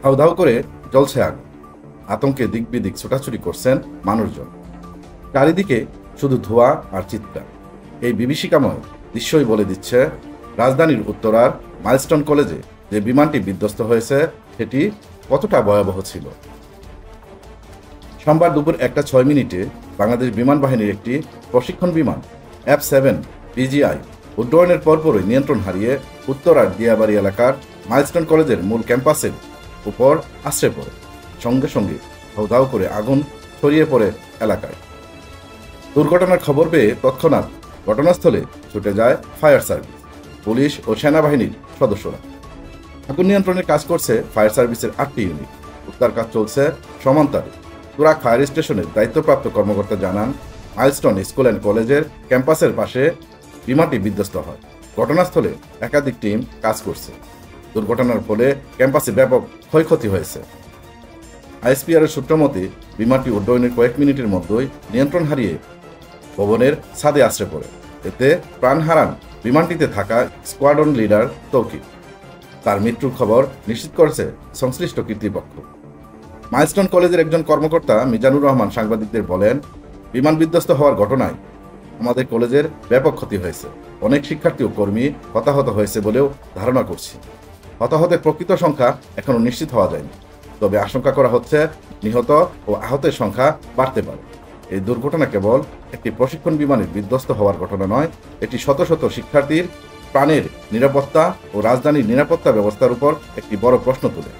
ধাউ ধাউ করে জ্বলছে আগুন। আতঙ্কে দিক বিদিক ছোটাছুটি করছেন মানুষজন। চারিদিকে শুধু ধোঁয়া আর চিৎকার। এই বিভীষিকাময় দৃশ্যই বলে দিচ্ছে রাজধানীর উত্তরার মাইলস্টোন কলেজে যে বিমানটি বিধ্বস্ত হয়েছে সেটি কতটা ভয়াবহ ছিল। সোমবার দুপুর 1:06 বাংলাদেশ বিমান বাহিনীর একটি প্রশিক্ষণ বিমান F-7 BGI উড্ডয়নের পরপরই নিয়ন্ত্রণ হারিয়ে উত্তরার দিয়াবাড়ি এলাকার মাইলস্টোন কলেজের মূল ক্যাম্পাসের উপর আশ্রয় পড়ে। সঙ্গে সঙ্গে ধাউ ধাউ করে আগুন ছড়িয়ে পড়ে এলাকায়। দুর্ঘটনার খবর পেয়ে তৎক্ষণাৎ ঘটনাস্থলে ছুটে যায় ফায়ার সার্ভিস, পুলিশ ও সেনাবাহিনীর সদস্যরা। আগুন নিয়ন্ত্রণের কাজ করছে ফায়ার সার্ভিসের 8টি ইউনিট। উদ্ধার কাজ চলছে সমান্তরালে। তুরাগ ফায়ার স্টেশনের দায়িত্বপ্রাপ্ত কর্মকর্তা জানান, মাইলস্টোন স্কুল অ্যান্ড কলেজের ক্যাম্পাসের পাশে বিমানটি বিধ্বস্ত হয়। ঘটনাস্থলে একাধিক টিম কাজ করছে। দুর্ঘটনার ফলে ক্যাম্পাসে ব্যাপক ক্ষয়ক্ষতি হয়েছে। আইএসপিআর এর সূত্র মতে বিমানটি উড্ডয়নের কয়েক মিনিটের মধ্যেই নিয়ন্ত্রণ হারিয়ে ভবনের ছাদে আশ্রয় পড়ে। এতে প্রাণ হারান বিমানটিতে থাকা স্কোয়াড্রন লিডার তৌকির। তার মৃত্যুর খবর নিশ্চিত করেছে সংশ্লিষ্ট কর্তৃপক্ষ। মাইলস্টোন কলেজের একজন কর্মকর্তা মিজানুর রহমান সাংবাদিকদের বলেন, বিমান বিধ্বস্ত হওয়ার ঘটনায় আমাদের কলেজের ব্যাপক ক্ষতি হয়েছে। অনেক শিক্ষার্থী ও কর্মী হতাহত হয়েছে বলেও ধারণা করছি। হতাহতের প্রকৃত সংখ্যা এখনও নিশ্চিত হওয়া যায়নি, তবে আশঙ্কা করা হচ্ছে নিহত ও আহতের সংখ্যা বাড়তে পারে। এই দুর্ঘটনা কেবল একটি প্রশিক্ষণ বিমানের বিধ্বস্ত হওয়ার ঘটনা নয়, এটি শত শত শিক্ষার্থীর প্রাণের নিরাপত্তা ও রাজধানীর নিরাপত্তা ব্যবস্থার উপর একটি বড় প্রশ্ন তোলে।